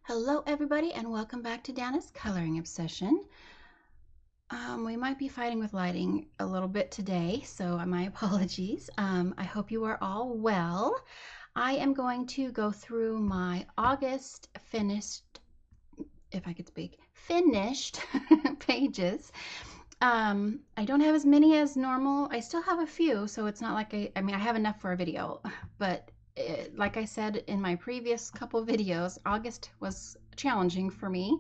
Hello everybody and welcome back to Dana's Coloring Obsession. We might be fighting with lighting a little bit today, so my apologies. I hope you are all well. I am going to go through my August finished, if I could speak, finished pages. I don't have as many as normal. I still have a few, so it's not like I have enough for a video, but like I said in my previous couple videos, August was challenging for me,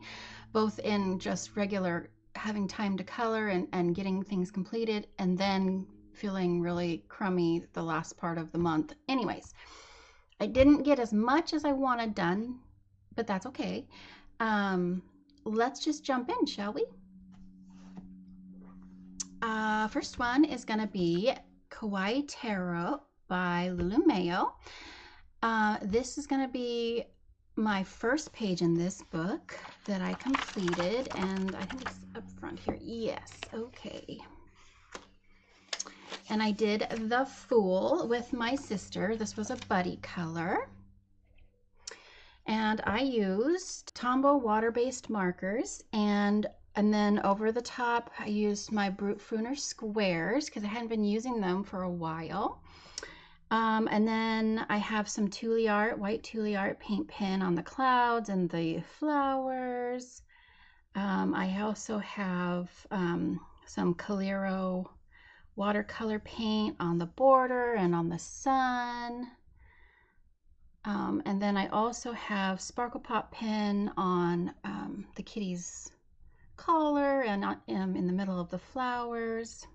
both in just regular having time to color and getting things completed, and then feeling really crummy the last part of the month. Anyways, I didn't get as much as I wanted done, but that's okay. Let's just jump in, shall we? First one is going to be Kawaii Tarot by Lulu Mayo. This is going to be my first page in this book that I completed, and I think it's up front here. Yes, okay. And I did The Fool with my sister. This was a buddy color. And I used Tombow water-based markers, and then over the top I used my Brute Fooner squares because I hadn't been using them for a while. And then I have some Tuliart, white Tuliart paint pen on the clouds and the flowers. I also have some Calero watercolor paint on the border and on the sun. And then I also have Sparkle Pop pen on the kitty's collar and in the middle of the flowers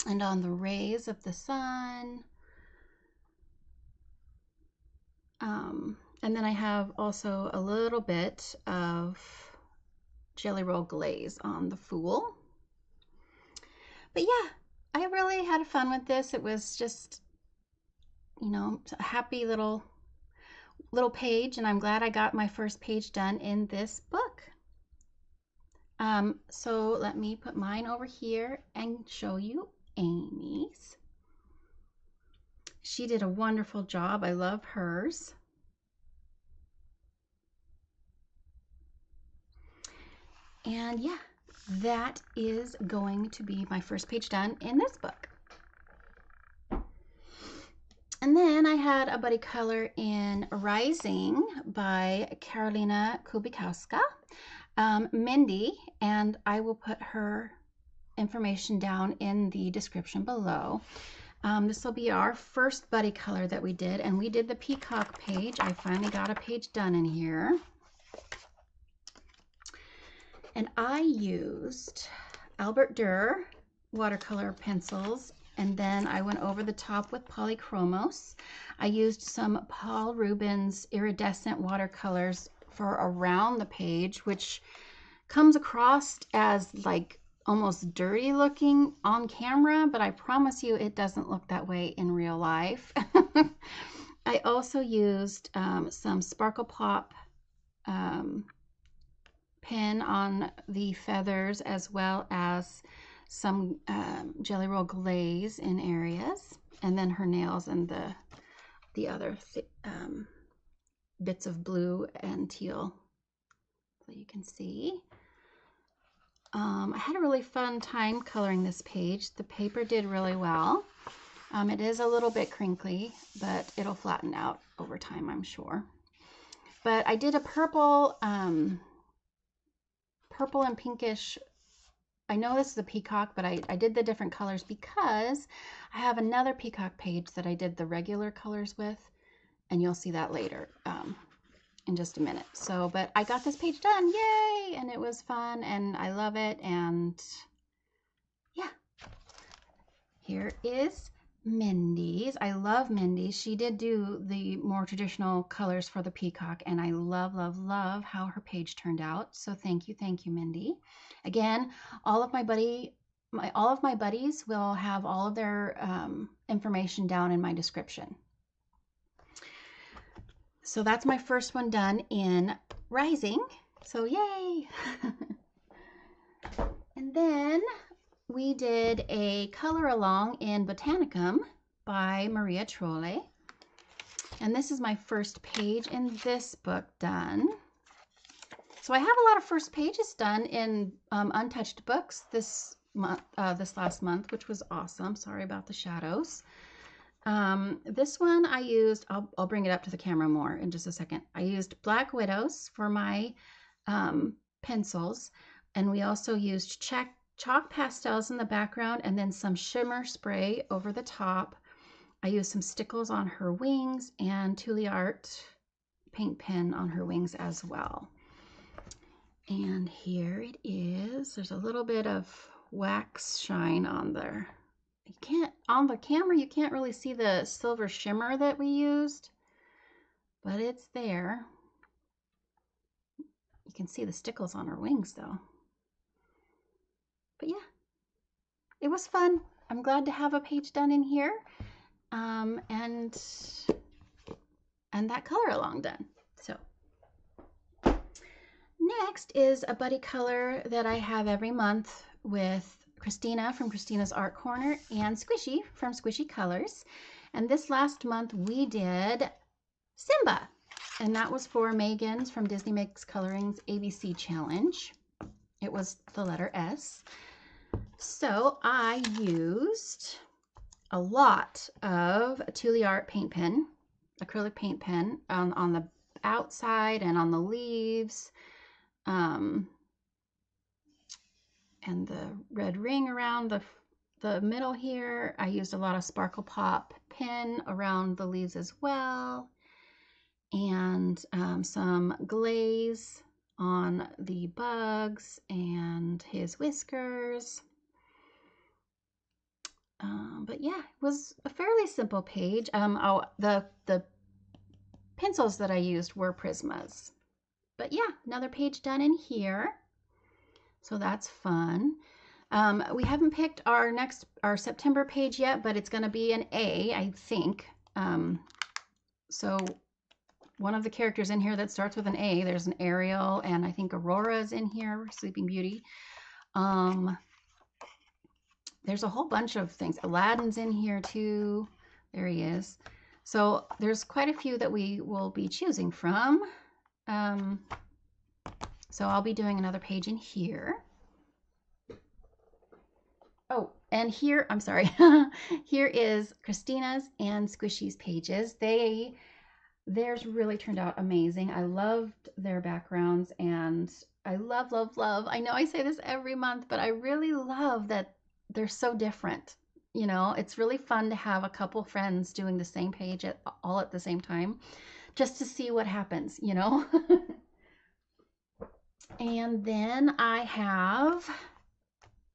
and on the rays of the sun. And then I have also a little bit of Jelly Roll glaze on the Fool. But yeah, I really had fun with this. It was just, you know, a happy little page, and I'm glad I got my first page done in this book. So let me put mine over here and show you Amy's. She did a wonderful job. I love hers. And yeah, that is going to be my first page done in this book. And then I had a buddy color in Rising by Karolina Kubikowska, Mindy, and I will put her information down in the description below. This will be our first buddy color that we did, and we did the peacock page. I finally got a page done in here. And I used Albert Durr watercolor pencils, and then I went over the top with Polychromos. I used some Paul Rubens iridescent watercolors for around the page, which comes across as like almost dirty looking on camera, but I promise you it doesn't look that way in real life. I also used some Sparkle Pop pen on the feathers, as well as some Jelly Roll glaze in areas, and then her nails and the other bits of blue and teal, so you can see. I had a really fun time coloring this page. The paper did really well. It is a little bit crinkly, but it'll flatten out over time, I'm sure. But I did a purple and pinkish. I know this is a peacock, but I did the different colors because I have another peacock page that I did the regular colors with, and you'll see that later in just a minute. So, but I got this page done, yay! And it was fun, and I love it, and yeah. Here is Mindy's. I love Mindy. She did do the more traditional colors for the peacock, and I love, love, love how her page turned out. So thank you, Mindy. Again, all of my buddies will have all of their information down in my description. So that's my first one done in Rising. So yay! And then we did a color along in Botanicum by Maria Trolle. And this is my first page in this book done. So I have a lot of first pages done in Untouched Books this month, this last month, which was awesome. Sorry about the shadows. This one I used, I'll bring it up to the camera more in just a second. I used Black Widows for my pencils, and we also used chalk pastels in the background and then some shimmer spray over the top. I used some stickles on her wings and Tuliart paint pen on her wings as well. And here it is. There's a little bit of wax shine on there. You can't, on the camera, you can't really see the silver shimmer that we used, but it's there. You can see the stickles on her wings though. But yeah, it was fun. I'm glad to have a page done in here. And that color along done. So next is a buddy color that I have every month with Christina from Christina's Art Corner and Squishy from Squishy Colors. And this last month we did Simba, and that was for Megan's from Disney Makes Coloring's ABC Challenge. It was the letter S. So I used a lot of Tuliart paint pen, acrylic paint pen on the outside and on the leaves. And the red ring around the middle here. I used a lot of Sparkle Pop pen around the leaves as well. And some glaze on the bugs and his whiskers. But yeah, it was a fairly simple page. The pencils that I used were Prismas. But yeah, another page done in here. So that's fun. We haven't picked our September page yet, but it's going to be an A, I think. So one of the characters in here that starts with an A, there's an Ariel, and I think Aurora's in here, Sleeping Beauty. There's a whole bunch of things. Aladdin's in here too. There he is. So there's quite a few that we will be choosing from. So I'll be doing another page in here. Oh, and here, I'm sorry, here is Christina's and Squishy's pages. Theirs really turned out amazing. I loved their backgrounds, and I love, I know I say this every month, but I really love that they're so different. You know, it's really fun to have a couple friends doing the same page all at the same time, just to see what happens, you know. And then I have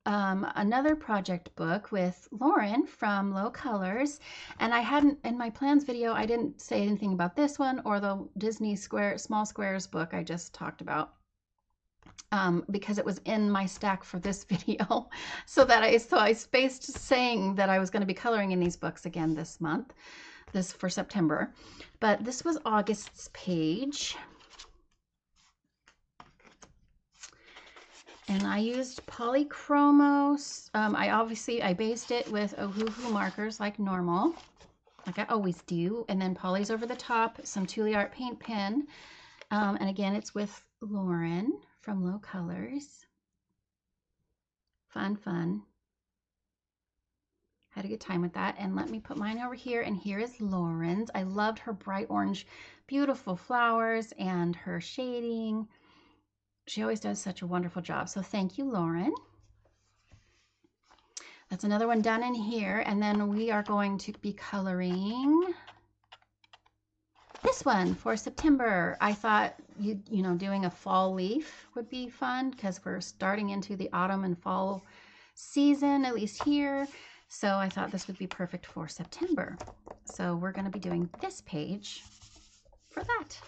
another project book with Lauren from Low Colors, and I hadn't, in my plans video, I didn't say anything about this one or the Disney Small Squares book I just talked about, because it was in my stack for this video. So I spaced saying that I was going to be coloring in these books again this month, for September. But this was August's page. And I used Polychromos. I based it with Ohuhu markers like normal, like I always do. And then Polly's over the top, some Tuliart paint pen. And again, it's with Lauren from Low Colors. Fun. Had a good time with that. And let me put mine over here. And here is Lauren's. I loved her bright orange, beautiful flowers and her shading. She always does such a wonderful job. So thank you, Lauren. That's another one done in here. And then we are going to be coloring this one for September. I thought, you know, doing a fall leaf would be fun because we're starting into the autumn and fall season, at least here. So I thought this would be perfect for September. So we're going to be doing this page for that.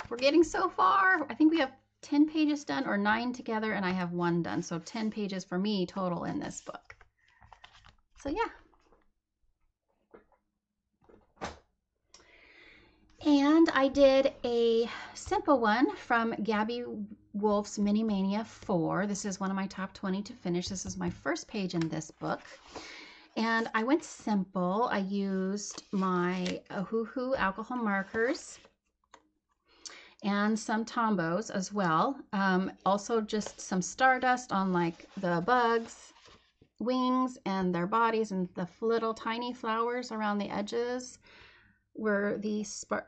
We're getting so far. I think we have 10 pages done, or 9 together, and I have 1 done. So 10 pages for me total in this book. So yeah. And I did a simple one from Gabby Wolf's Mini Mania 4. This is one of my top 20 to finish. This is my first page in this book. And I went simple. I used my Ohuhu alcohol markers. and some Tombos as well. Also just some Stardust on like the bugs, wings, and their bodies, and the little tiny flowers around the edges were the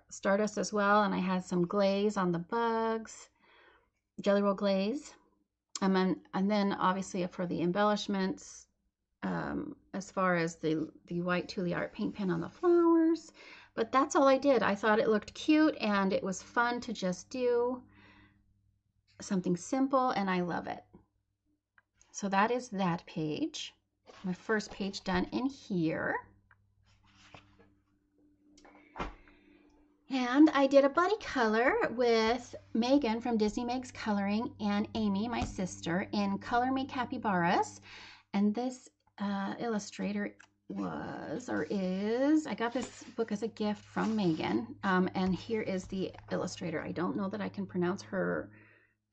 Stardust as well. And I had some glaze on the bugs, Jelly Roll glaze. And then obviously for the embellishments, as far as the white Tule Art paint pen on the flowers. But that's all I did. I thought it looked cute and it was fun to just do something simple, and I love it. So that is that page. My first page done in here. And I did a buddy color with Megan from Disney Meg's Coloring and Amy, my sister, in Color Me Capybaras. And this illustrator was, or is, I got this book as a gift from Megan. And here is the illustrator. I don't know that I can pronounce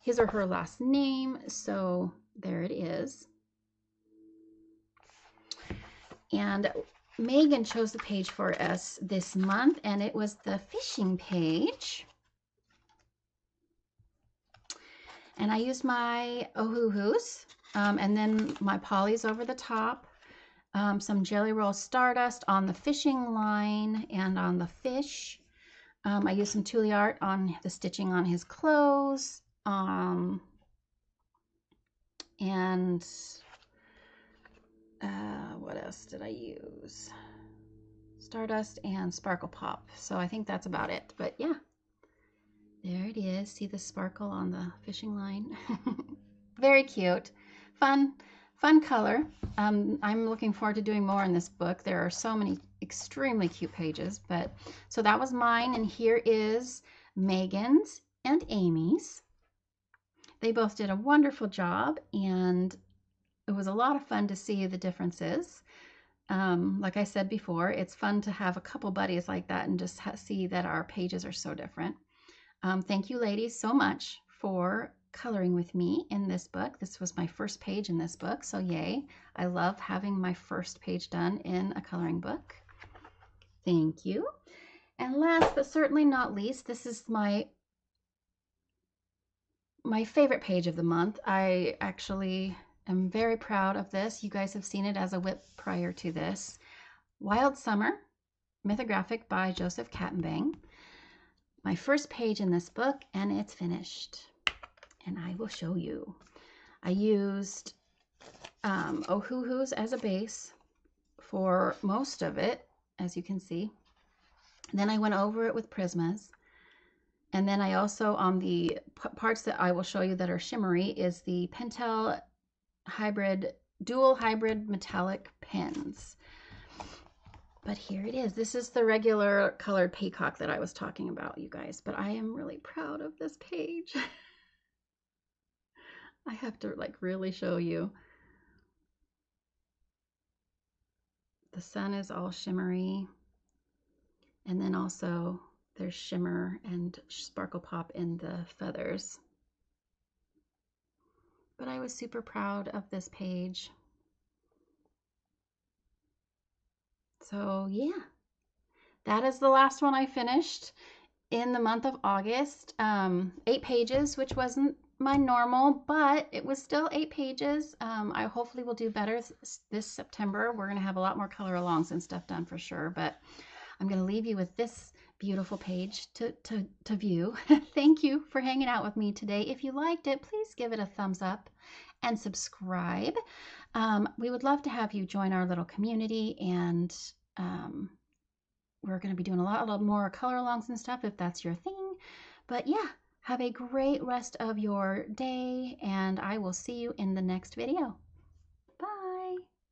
his or her last name, so there it is. And Megan chose the page for us this month, and it was the fishing page. And I used my Ohuhus, and then my polys over the top, some Jelly Roll Stardust on the fishing line and on the fish. I used some Tule Art on the stitching on his clothes, and what else did I use? Stardust and Sparkle Pop. So I think that's about it. But yeah, there it is. See the sparkle on the fishing line? Very cute. Fun color. I'm looking forward to doing more in this book. There are so many extremely cute pages. But so that was mine, and here is Megan's and Amy's. They both did a wonderful job, and it was a lot of fun to see the differences. Like I said before, it's fun to have a couple buddies like that and just see that our pages are so different. Thank you, ladies, so much for coloring with me in this book. This was my first page in this book, so yay. I love having my first page done in a coloring book. Thank you. And last but certainly not least, this is my favorite page of the month. I actually am very proud of this. You guys have seen it as a WIP prior to this. Wild Summer, Mythographic by Joseph Kattenbang. My first page in this book, and it's finished. And I will show you. I used Ohuhus as a base for most of it, as you can see. Then I went over it with Prismas. And then I also, on the parts that I will show you that are shimmery, is the Pentel dual hybrid metallic pens. But here it is. This is the regular colored peacock that I was talking about, you guys. But I am really proud of this page. I have to like really show you. The sun is all shimmery. And then also there's shimmer and sparkle pop in the feathers. But I was super proud of this page. So yeah, that is the last one I finished in the month of August. 8 pages, which wasn't my normal, but it was still 8 pages. I hopefully will do better this September. We're going to have a lot more color alongs and stuff done for sure, but I'm going to leave you with this beautiful page to view. Thank you for hanging out with me today. If you liked it, please give it a thumbs up and subscribe. We would love to have you join our little community, and we're going to be doing a lot more color alongs and stuff if that's your thing. But yeah, have a great rest of your day, and I will see you in the next video.